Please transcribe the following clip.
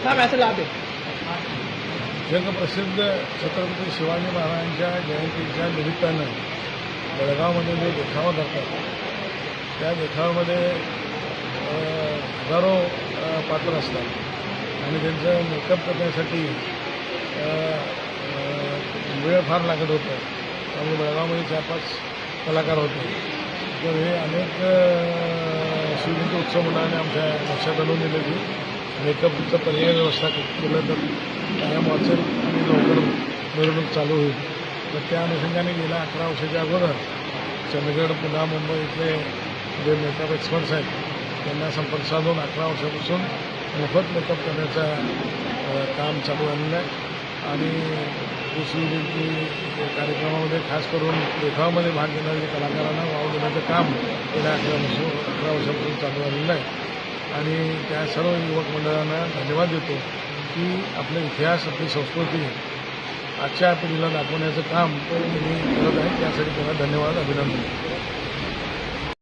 साहब ऐसे लाभ है। जगप्रसिद्ध छत्रपती शिवाजी महाराजांच्या जयंतीच्या निमित्तानं बेळगावमध्ये जे देखावा करतात त्या देखाव्यामध्ये हजारो पात्र असतात आणि त्यांचं मेकअप करण्यासाठी वेळ फार लागत होता। त्यामुळे बेळगावमध्ये 4-5 कलाकार होते। तर हे अनेक शिवजयंती उत्सव मंडळाने आमच्या लक्षात आणून दिलं की मेकअपचं पर्याय व्यवस्था केलं तर कायम वाचेल आणि लवकर मिरवणूक चालू होईल। तर त्या अनुषंगाने गेल्या 11 वर्षाच्या अगोदर चंदगड, पुणे, मुंबई इथले जे मेकअप एक्सपर्ट्स आहेत त्यांना संपर्क साधून 11 वर्षापासून मोफत मेकअप करण्याचं काम चालू झालेलं आहे आणि शिवजयंती कार्यक्रमामध्ये खास करून देखावामध्ये भाग घेणाऱ्या कलाकारांना वाव देण्याचं काम गेल्या 11 वर्षापासून चालू झालेलं आहे आणि त्या सर्व युवक मंडळांना धन्यवाद देतो की आपला इतिहास, आपली संस्कृती आजच्या पिढीला दाखवण्याचं काम त्यांनी करत आहे। त्यासाठी त्यांना धन्यवाद, अभिनंदन।